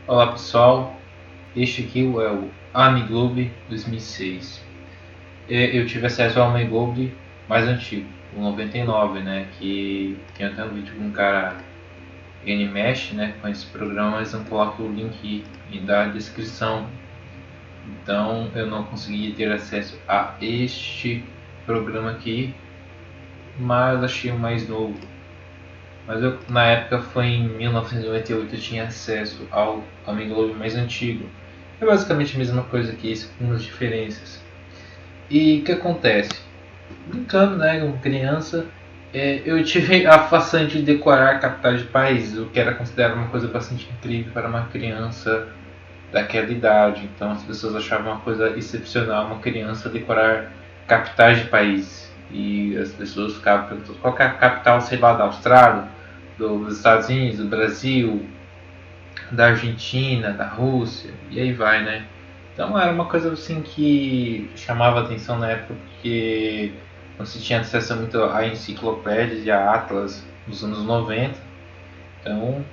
Olá pessoal, este aqui é o Amiglobe 2006. Eu tive acesso ao Amiglobe mais antigo, o 99, né? Que tem até um vídeo com um cara, ele mexe, né, com esse programa, mas não coloca o link da descrição. Então eu não consegui ter acesso a este programa aqui, mas achei o mais novo. Mas na época foi em 1998, eu tinha acesso ao Amiglobe mais antigo. É basicamente a mesma coisa que esse, com umas diferenças. E o que acontece? Brincando, né, como criança, eu tive a façanha de decorar capitais de países, o que era considerado uma coisa bastante incrível para uma criança daquela idade. Então as pessoas achavam uma coisa excepcional uma criança decorar capitais de países. E as pessoas ficavam perguntando qual que é a capital, sei lá, da Austrália, dos Estados Unidos, do Brasil, da Argentina, da Rússia, e aí vai, né? Então era uma coisa assim que chamava atenção na época porque não se tinha acesso muito a enciclopédias e a atlas nos anos 90. Então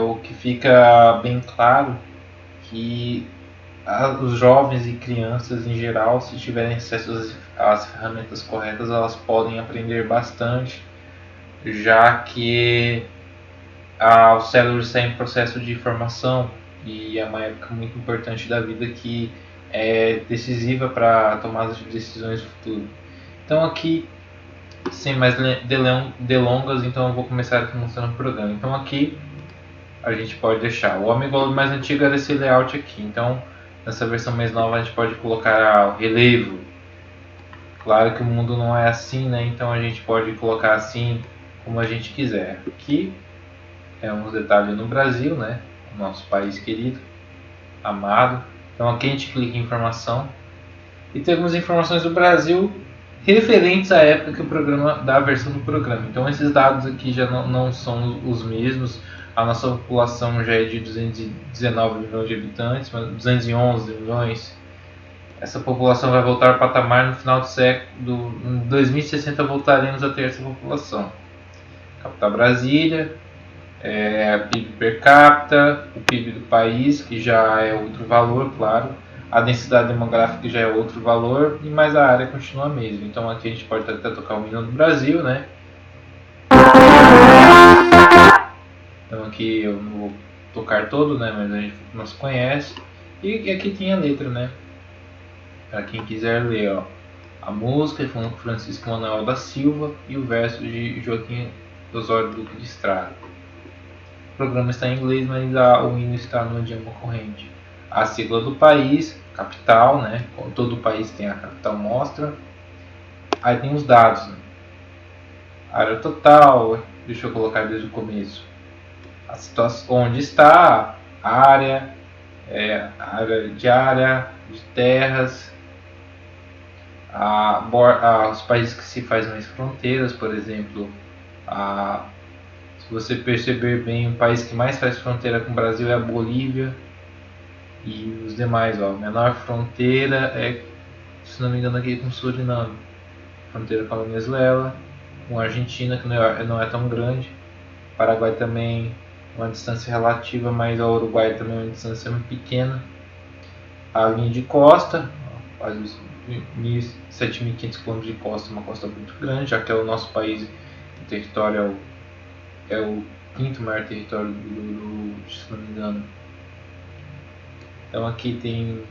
o que fica bem claro que os jovens e crianças em geral, se tiverem acesso às ferramentas corretas, elas podem aprender bastante, já que o cérebro está em processo de formação e é uma época muito importante da vida que é decisiva para a tomada de decisões no futuro. Então aqui, sem mais delongas, então eu vou começar aqui mostrando o programa. Então aqui a gente pode deixar o Amigos mais antigo era esse layout aqui. Então nessa versão mais nova a gente pode colocar o relevo. Claro que o mundo não é assim, né? Então a gente pode colocar assim como a gente quiser. Aqui é um detalhe no Brasil, né? O nosso país querido, amado. Então aqui a gente clica em informação e temos informações do Brasil referentes à época que o programa, da versão do programa. Então esses dados aqui já não são os mesmos. A nossa população já é de 219 milhões de habitantes, mas 211 milhões. Essa população vai voltar ao patamar no final do século. Em 2060 voltaremos a ter essa população. Capital Brasília, PIB per capita, o PIB do país, que já é outro valor, claro, a densidade demográfica já é outro valor, mas a área continua a mesma. Então aqui a gente pode até tocar o hino do Brasil, né? Então aqui eu não vou tocar todo, né? Mas a gente nos conhece. E aqui tem a letra, né? Para quem quiser ler, ó. A música é de Francisco Manuel da Silva e o verso de Joaquim Osório Duque de Estrada. O programa está em inglês, mas o hino está no idioma corrente. A sigla do país, capital, né? Todo o país tem a capital mostra. Aí tem os dados, né? Área total, deixa eu colocar desde o começo. A situação, onde está, área, área de terras, os países que se fazem mais fronteiras, por exemplo, se você perceber bem, o país que mais faz fronteira com o Brasil é a Bolívia. E os demais, ó, menor fronteira é, se não me engano, aqui com o Suriname. Fronteira com a Venezuela, com a Argentina, que não é tão grande. Paraguai também uma distância relativa, mas o Uruguai também é uma distância muito pequena. A linha de costa, quase 7.500 km de costa, uma costa muito grande, já que é o nosso país, o território é o quinto maior território se não me engano. Então aqui tem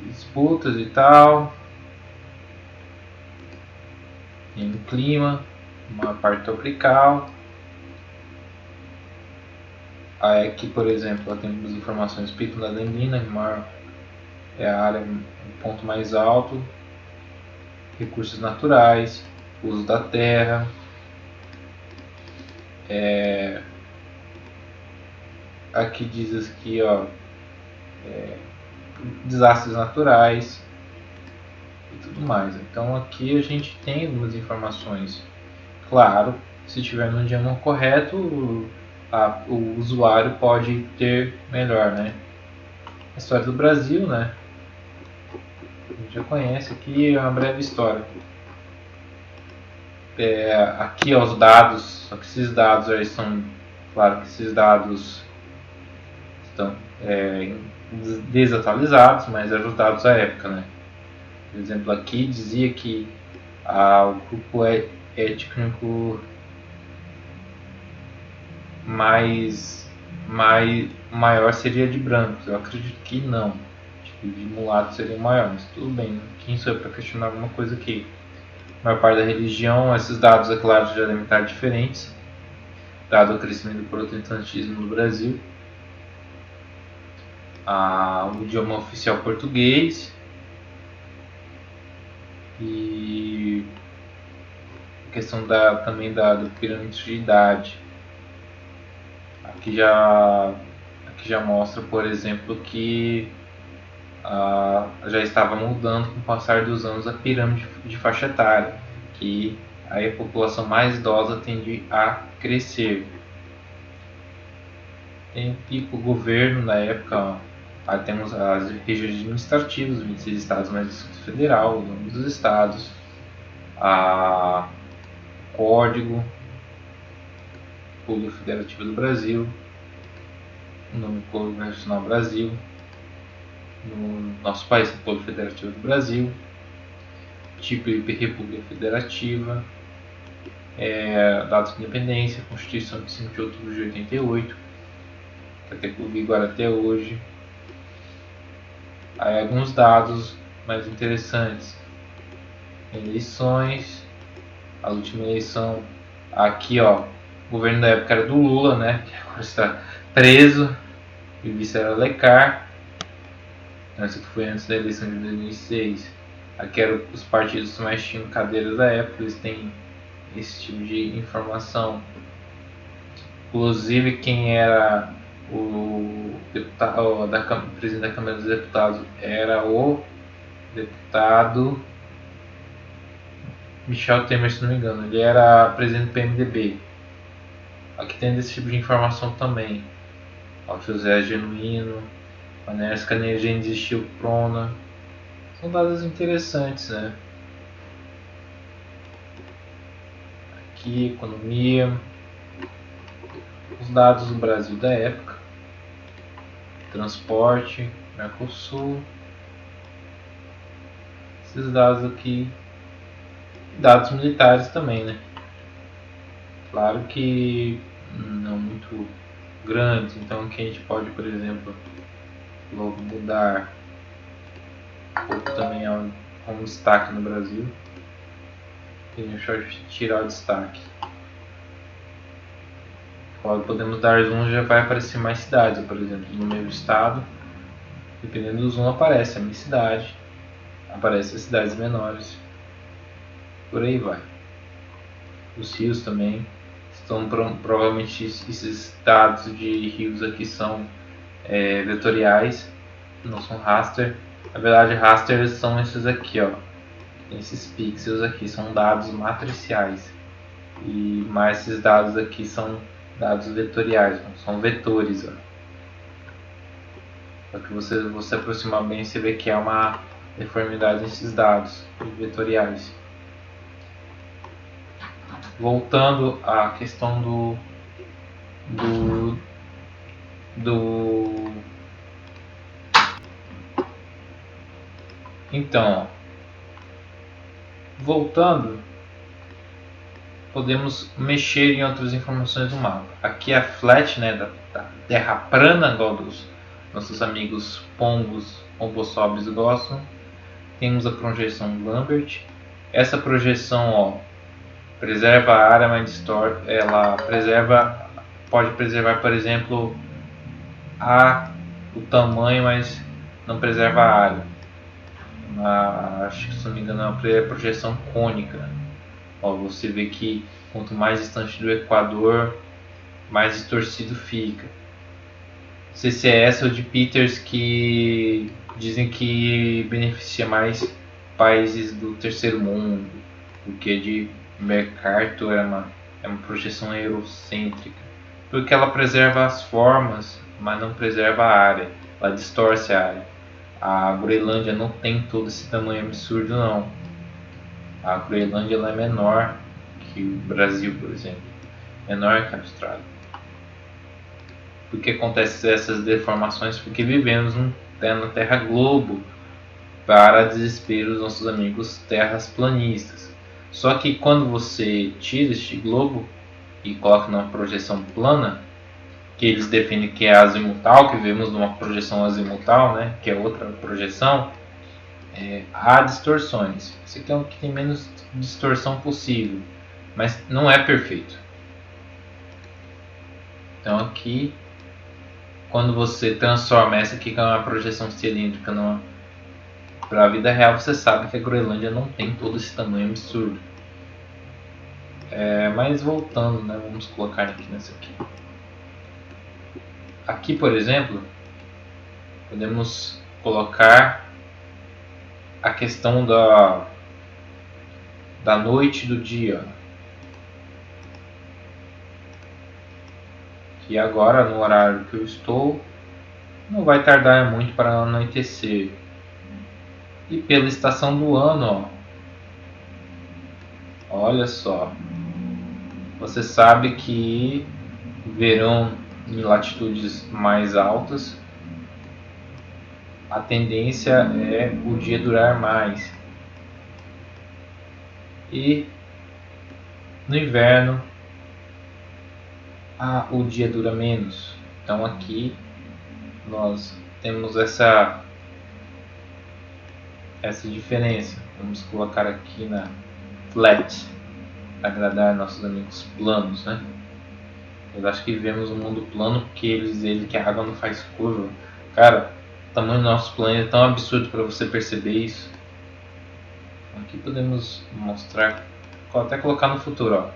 disputas e tal. Tem um clima, uma parte tropical. Aí aqui, por exemplo, temos informações Pico da Andina, que é a área, o ponto mais alto. Recursos naturais, uso da terra. Aqui diz aqui, ó, desastres naturais e tudo mais. Então aqui a gente tem algumas informações. Claro, se estiver no idioma correto, o usuário pode ter melhor, né? A história do Brasil, né? A gente já conhece aqui, é uma breve história. Aqui ó, os dados, só que esses dados aí são Claro que esses dados estão desatualizados, mas eram os dados da época, né? Por exemplo, aqui dizia que o grupo étnico maior seria de brancos. Eu acredito que não. Acho que de mulatos seria maior, mas tudo bem. Quem sou eu para questionar alguma coisa aqui? A maior parte da religião, esses dados, é claro, já devem estar diferentes, dado o crescimento do protestantismo no Brasil. O idioma oficial português e a questão também da pirâmide de idade. Aqui já mostra, por exemplo, que já estava mudando com o passar dos anos a pirâmide de faixa etária, que aí a população mais idosa tende a crescer. Tem o pico governo na época, aí temos as regiões administrativas, 26 estados mais o Distrito Federal, o nome dos estados, Código Público Federativo do Brasil, o nome Código Nacional Brasil, no nosso país, República Federativa do Brasil, tipo de República Federativa, data de independência, Constituição de 5 de outubro de 88, que até vigor até hoje. Aí alguns dados mais interessantes. Eleições, a última eleição, aqui ó, o governo da época era do Lula, né, que agora está preso, e o vice era Alencar. Essa que foi antes da eleição de 2006. Aqui eram os partidos que mais tinham cadeiras da época, eles têm esse tipo de informação. Inclusive quem era o presidente da Câmara dos Deputados era o deputado Michel Temer, se não me engano. Ele era presidente do PMDB. Aqui tem esse tipo de informação também. José Genuíno, Manés Caneja já existiu Prona. São dados interessantes, né? Aqui, economia, os dados do Brasil da época, transporte, Mercosul, esses dados aqui, dados militares também, né? Claro que não muito grandes, então aqui a gente pode, por exemplo, logo mudar um pouco também um destaque no Brasil. E deixa eu tirar o destaque. Logo podemos dar zoom, já vai aparecer mais cidades, por exemplo, no meu estado. Dependendo do zoom aparece a minha cidade, aparece as cidades menores, por aí vai. Os rios também estão provavelmente, esses dados de rios aqui são vetoriais, não são raster. Na verdade, rasters são esses aqui, ó. Esses pixels aqui são dados matriciais, e mais esses dados aqui são dados vetoriais, são vetores, ó. Para que você aproximar bem, você vê que há uma deformidade nesses dados vetoriais. Voltando à questão Então, voltando, podemos mexer em outras informações do mapa. Aqui é a flat, né, da terra plana, igual dos nossos amigos pombosobs gostam. Temos a projeção Lambert. Essa projeção, ó, preserva a área, mas ela pode preservar, por exemplo, o tamanho, mas não preserva a área. Acho que, se não me engano, é uma projeção cônica. Ó, você vê que quanto mais distante do Equador, mais distorcido fica. CCS ou de Peters, que dizem que beneficia mais países do terceiro mundo, do que de Mercator é uma projeção eurocêntrica, porque ela preserva as formas, mas não preserva a área, ela distorce a área. A Groenlândia não tem todo esse tamanho absurdo, não. A Groenlândia ela é menor que o Brasil, por exemplo, menor que a Austrália. Porque acontecem essas deformações? Porque vivemos na Terra Globo, para desespero dos nossos amigos terraplanistas. Só que quando você tira este globo e coloca numa projeção plana, que eles definem que é azimutal, que vemos numa projeção azimutal, né, que é outra projeção, há distorções. Esse aqui é o que tem menos distorção possível, mas não é perfeito. Então aqui, quando você transforma essa aqui que é uma projeção cilíndrica para a vida real, você sabe que a Groenlândia não tem todo esse tamanho absurdo. Mas voltando, né, vamos colocar aqui nessa aqui. Aqui, por exemplo, podemos colocar a questão da noite e do dia. Que agora, no horário que eu estou, não vai tardar muito para anoitecer. E pela estação do ano, ó, olha só, você sabe que verão em latitudes mais altas, a tendência é o dia durar mais. E no inverno, o dia dura menos. Então aqui nós temos essa diferença. Vamos colocar aqui na flat, para agradar nossos amigos planos, né? Eu acho que vivemos um mundo plano porque eles dizem que a água não faz curva. Cara, o tamanho do nosso planeta é tão absurdo para você perceber isso. Aqui podemos mostrar, até colocar no futuro, ó.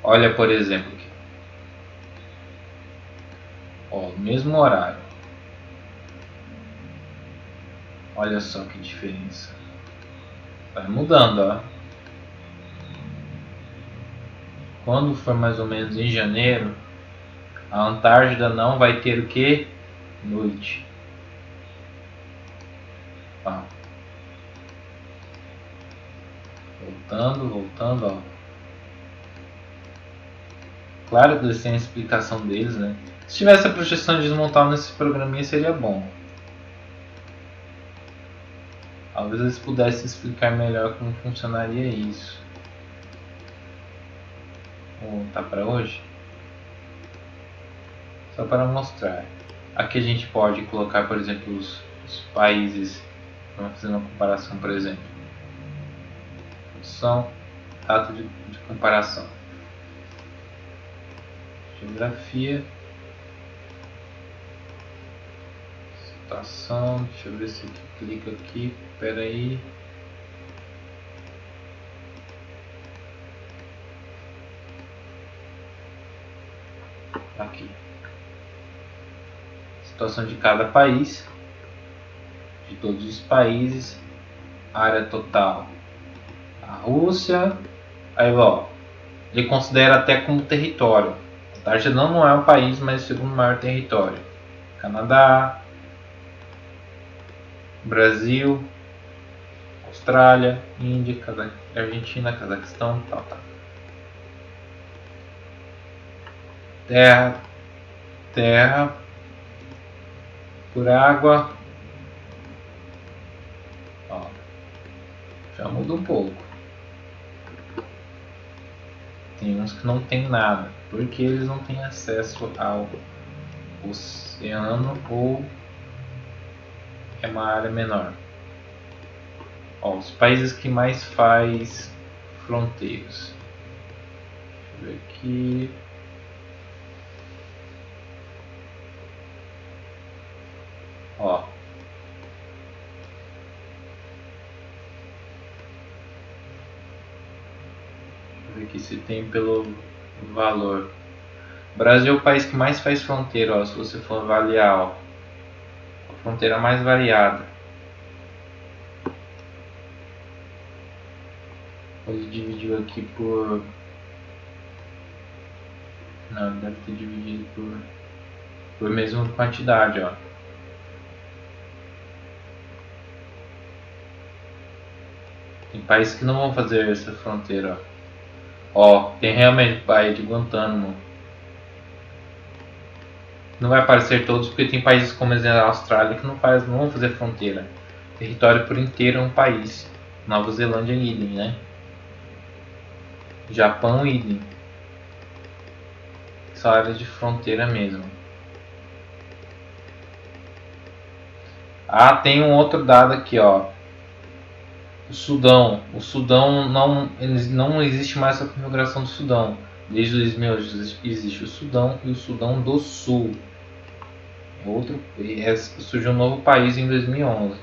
Olha, por exemplo, aqui. Ó, mesmo horário. Olha só que diferença. Vai mudando, ó. Quando for mais ou menos em janeiro, a Antártida não vai ter o que? Noite. Ó. Voltando, ó. Claro que eles têm a explicação deles, né? Se tivesse a projeção desmontada nesse programinha seria bom. Talvez eles pudessem explicar melhor como funcionaria isso. Tá para hoje? Só para mostrar. Aqui a gente pode colocar, por exemplo, os países. Vamos fazer uma comparação, por exemplo. São data de comparação. Geografia. Situação. Deixa eu ver se aqui clica aqui. Espera aí. Aqui. Situação de cada país. De todos os países. Área total. A Rússia. Aí, ó. Ele considera até como território. A Antártida não é um país, mas o segundo maior território. Canadá, Brasil, Austrália, Índia, Argentina, Cazaquistão, tal. Terra por água. Ó, já muda um pouco. Tem uns que não tem nada, porque eles não têm acesso ao oceano ou é uma área menor. Ó, os países que mais faz fronteiras. Deixa eu ver aqui. Ó. Deixa eu ver aqui se tem pelo valor. O Brasil é o país que mais faz fronteira, ó, se você for avaliar, ó. A fronteira mais variada. Ele dividiu aqui por... Não, deve ter dividido por mesma quantidade, ó. Tem países que não vão fazer essa fronteira, ó. Ó, tem realmente Baía de Guantánamo. Não vai aparecer todos, porque tem países como a Austrália que não vão fazer fronteira. O território por inteiro é um país. Nova Zelândia idem, né? Japão idem. São áreas de fronteira mesmo. Ah, tem um outro dado aqui, ó. O Sudão não existe mais essa configuração do Sudão. Desde 2000 existe o Sudão e o Sudão do Sul. Surgiu um novo país em 2011.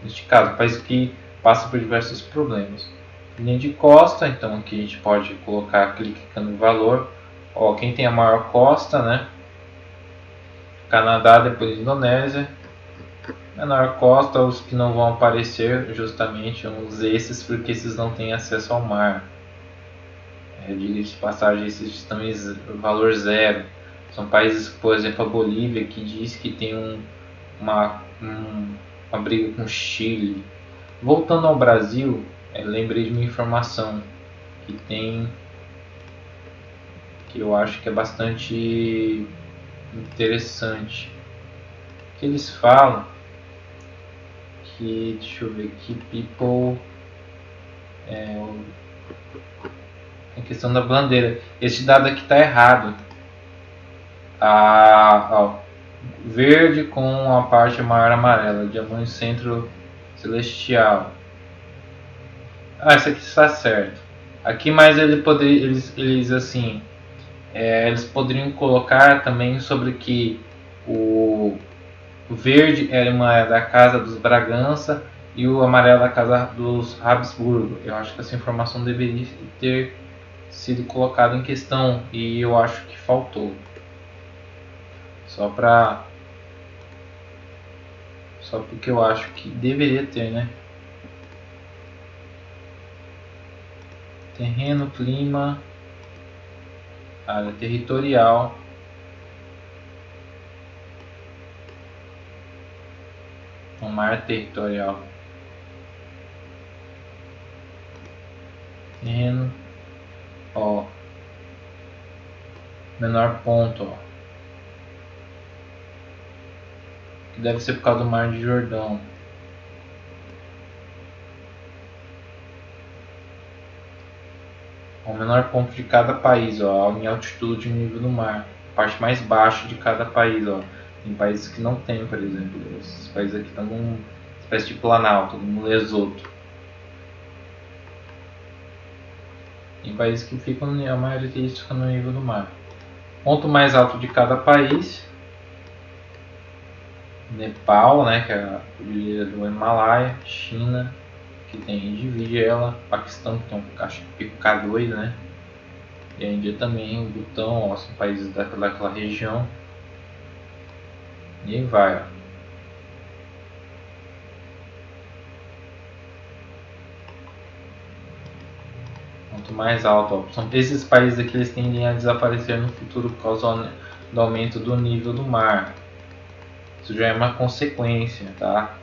Neste caso, um país que passa por diversos problemas. Linha de costa, então aqui a gente pode colocar clicando no valor. Ó, quem tem a maior costa, né? Canadá, depois Indonésia. Menor costa, os que não vão aparecer justamente os esses, porque esses não têm acesso ao mar. Diga-se de passagem, esses também valor zero. São países, por exemplo, a Bolívia, que diz que tem uma briga com o Chile. Voltando ao Brasil, lembrei de uma informação que eu acho que é bastante interessante. Que eles falam que, deixa eu ver aqui, people, a questão da bandeira. Esse dado aqui está errado. Verde com a parte maior amarela, diamante centro celestial. Essa aqui está certo. Aqui mais eles assim, eles poderiam colocar também sobre que o verde era uma da casa dos Bragança e o amarelo da casa dos Habsburgo. Eu acho que essa informação deveria ter sido colocada em questão e eu acho que faltou. Só porque eu acho que deveria ter, né? Terreno, clima, área territorial. O mar territorial. Terreno. Ó. Menor ponto, ó. Que deve ser por causa do Mar de Jordão. O menor ponto de cada país, ó, em altitude e nível do mar. A parte mais baixa de cada país, ó. Tem países que não tem, por exemplo. Esses países aqui estão numa espécie de planalto, no Lesoto. Tem países que ficam, a maioria deles fica no nível do mar. Ponto mais alto de cada país. Nepal, né, que é a cordilheira do Himalaia. China, que divide ela. Paquistão, que tem acho que pico K2, né. E a Índia também, o Butão, ó, são países daquela região. E aí vai, ó. Quanto mais alto, ó. São esses países aqui, eles tendem a desaparecer no futuro por causa do aumento do nível do mar. Isso já é uma consequência, tá?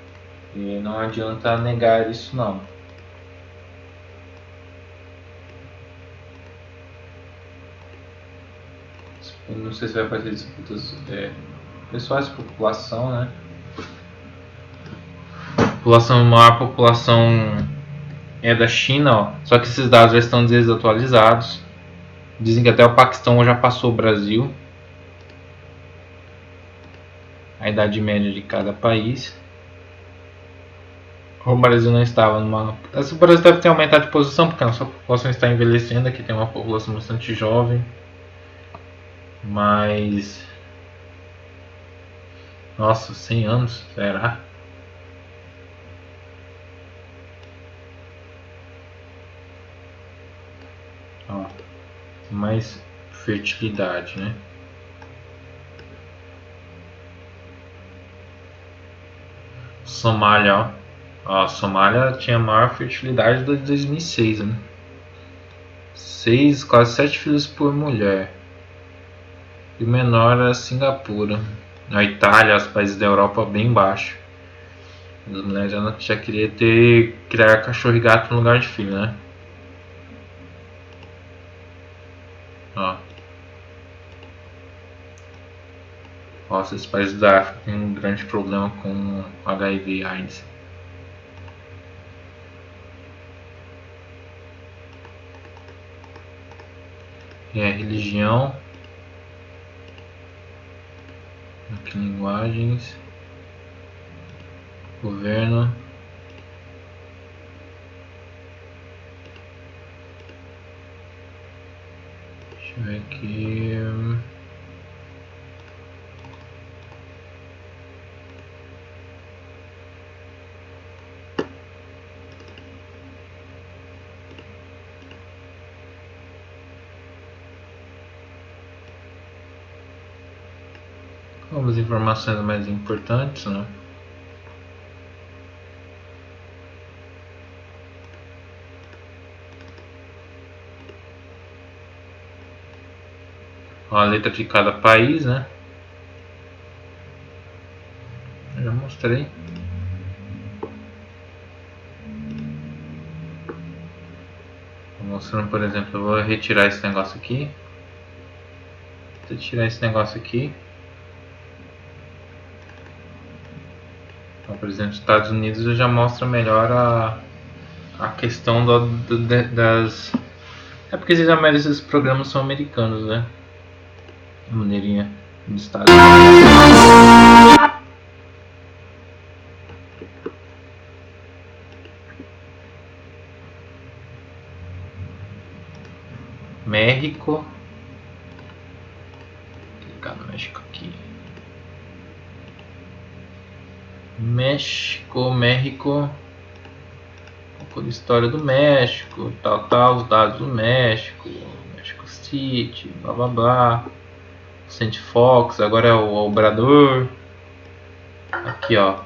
E não adianta negar isso não. Não sei se vai aparecer disputas pessoais, população, né? Maior população é da China, ó. Só que esses dados já estão desatualizados. Dizem que até o Paquistão já passou o Brasil. A idade média de cada país. O Brasil não estava numa... O Brasil deve ter aumentado de posição, porque a nossa população está envelhecendo. Aqui tem uma população bastante jovem. Mas... Nossa, 100 anos? Será? Ó, mais fertilidade, né? Somália, ó. A Somália tinha a maior fertilidade desde 2006, né? 6, quase 7 filhos por mulher. E o menor era Singapura. A Itália, os países da Europa bem baixo. As mulheres já queria criar cachorro e gato no lugar de filho, né? Nossa, esses países da África têm um grande problema com HIV e AIDS. E a religião. Aqui, linguagens. Governo. Deixa eu ver aqui. Algumas informações mais importantes, né? A letra de cada país, né? Eu já mostrei. Tô mostrando, por exemplo, eu vou retirar esse negócio aqui. Vou tirar esse negócio aqui. Então, por exemplo, nos Estados Unidos já mostra melhor a questão das... É porque a maioria desses programas são americanos, né? A maneirinha dos Estados Unidos. México. Vou clicar no México aqui. México. Um pouco de história do México, tal, os dados do México City, blá blá blá. Saint Fox, agora é o Obrador. Aqui, ó.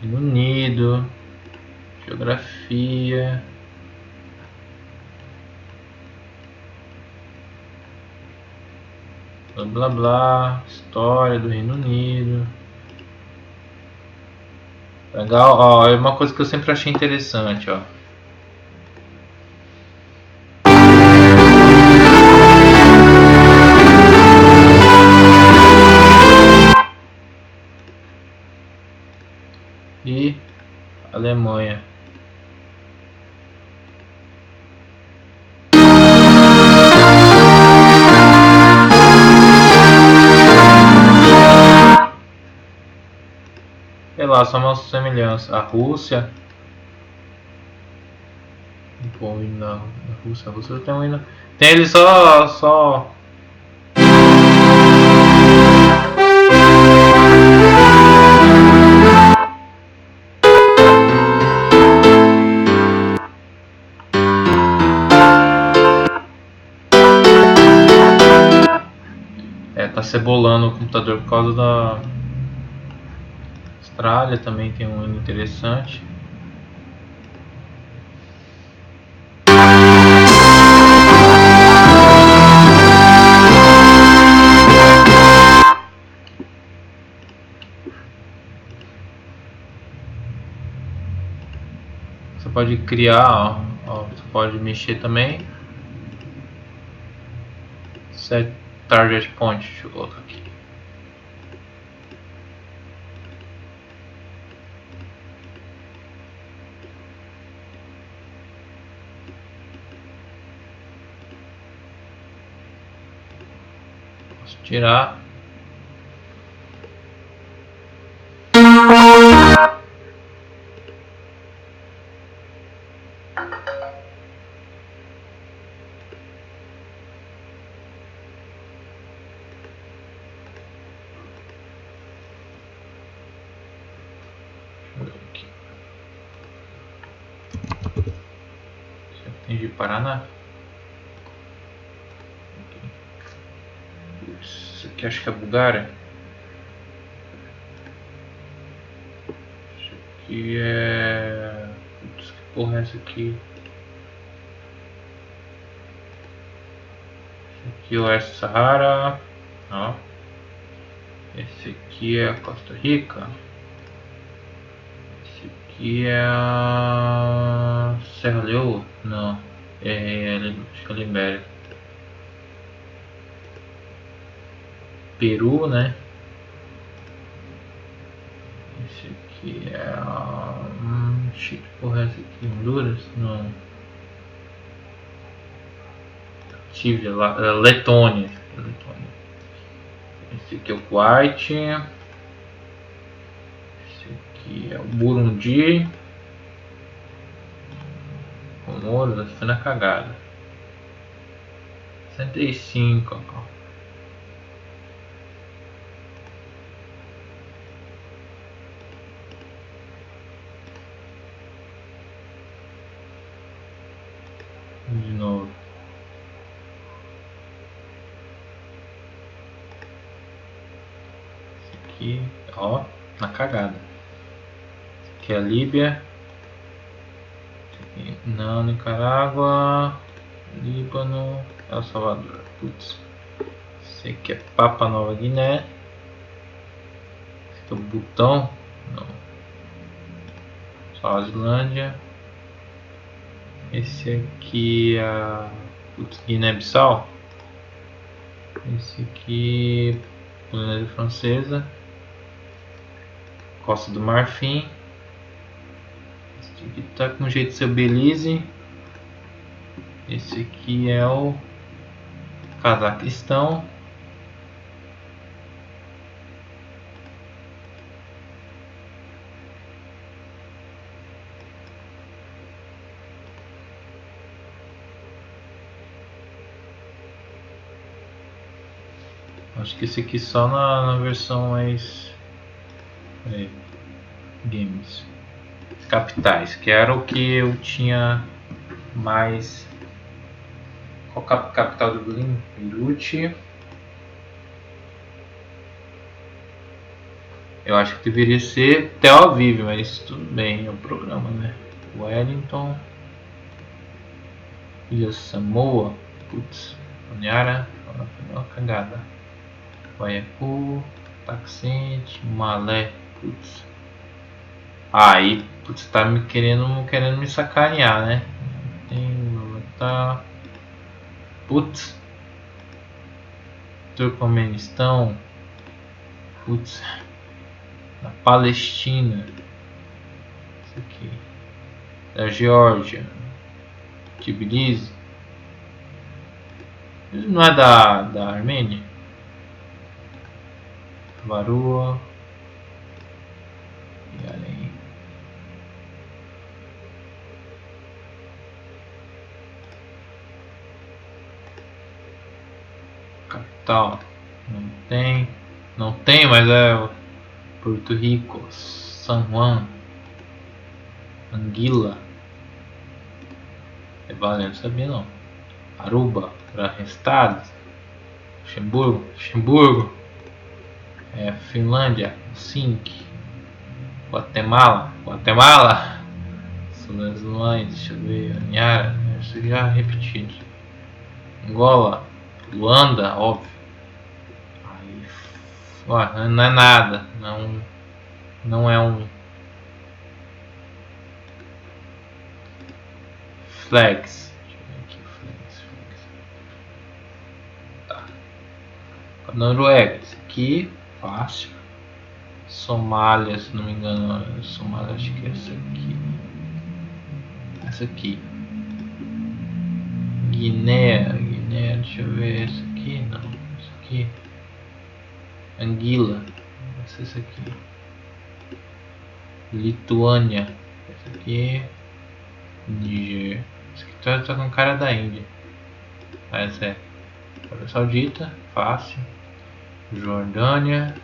Reino Unido. Geografia. Blá blá blá. História do Reino Unido. Legal, ó. É uma coisa que eu sempre achei interessante, ó. E Alemanha. Sei lá, só uma semelhança. A Rússia. Bom, na Rússia. A Rússia tem um hino. Tem ele só. Tá cebolando o computador por causa da Austrália, também tem um hino interessante. Você pode criar, ó, você pode mexer também. Set target point, deixa eu colocar aqui. Posso tirar. Tem de Paraná. Isso aqui acho que é Bulgária. Isso aqui é... Putz, que porra é essa aqui? Esse aqui é o Oeste Sahara. Ó. Esse aqui é a Costa Rica. Esse aqui é a Serra Leoa? Não. Acho que é Libéria. Peru, né? Esse aqui é... que porra é essa aqui? Honduras? Não. Tive lá... Letônia. Esse aqui é o Kuwait. Esse aqui é o Burundi. Comoros, foi na cagada. 65, ó. De novo. Esse aqui, ó, na cagada. Esse aqui é a Líbia. Esse aqui, não, Nicarágua. Líbano, El Salvador. Putz. Esse aqui é Papua Nova Guiné. Esse aqui é o Butão. Não. Suazilândia. Esse aqui é a Guiné-Bissau. Esse aqui Polinésia Francesa. Costa do Marfim. Esse aqui tá com jeito de ser Belize. Esse aqui é o Cazaquistão. Acho que esse aqui só na versão mais games. Capitais, que era o que eu tinha mais. Qual a capital do Berlim? Beirute. Eu acho que deveria ser Tel Aviv, mas tudo bem, é o programa, né? Wellington. Ilha Samoa. Putz. Honiara. Foi uma cagada. Guaiacu. Taxente. Malé. Putz. Aí, putz, tá querendo me sacanear, né? Tem. Tá. Putz. Turcomenistão. Putz. Na Palestina. Isso aqui. Da Geórgia. Tbilisi. Isso não é da Armênia? Varua. E além. Capital. Não tem. Não tem, mas é Porto Rico. San Juan. Anguila. É valendo, sabia não. Aruba. Restado. Luxemburgo. Finlândia. Helsinki. Guatemala. Sulas, deixa eu ver. Anhara. Isso já repetido. Angola. Luanda, óbvio. Aí, não é nada. Não é um flags. Deixa eu ver aqui, flags. Tá. Noruega, esse aqui, fácil. Somália, se não me engano, Somália, acho que é essa aqui. Essa aqui. Guiné, deixa eu ver, essa aqui, não, essa aqui. Anguila, essa aqui. Lituânia, essa aqui. Níger, esse aqui tá com cara da Índia. Essa é Arábia Saudita, fácil. Jordânia.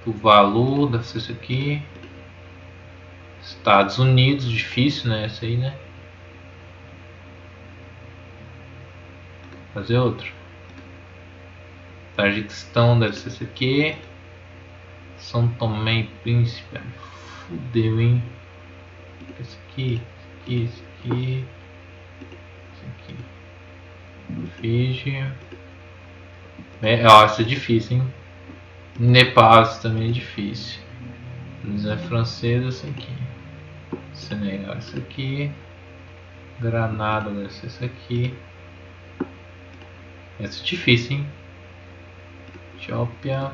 Tuvalu, deve ser isso aqui. Estados Unidos, difícil, né? Essa aí, né? Fazer outro. Tajiquistão, deve ser esse aqui. São Tomé e Príncipe. Fudeu, hein? Esse aqui, esse aqui. Fiji. Ó, isso é difícil, hein? Nepal também é difícil. É francesa, essa aqui. Senegal, essa aqui. Granada, deve ser essa aqui. Essa é difícil, hein? Etiópia.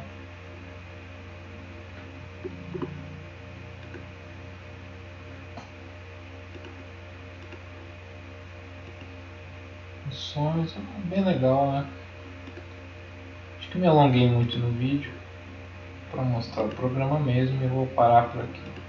Missões, bem legal, né? Acho que me alonguei muito no vídeo para mostrar o programa mesmo e vou parar por aqui.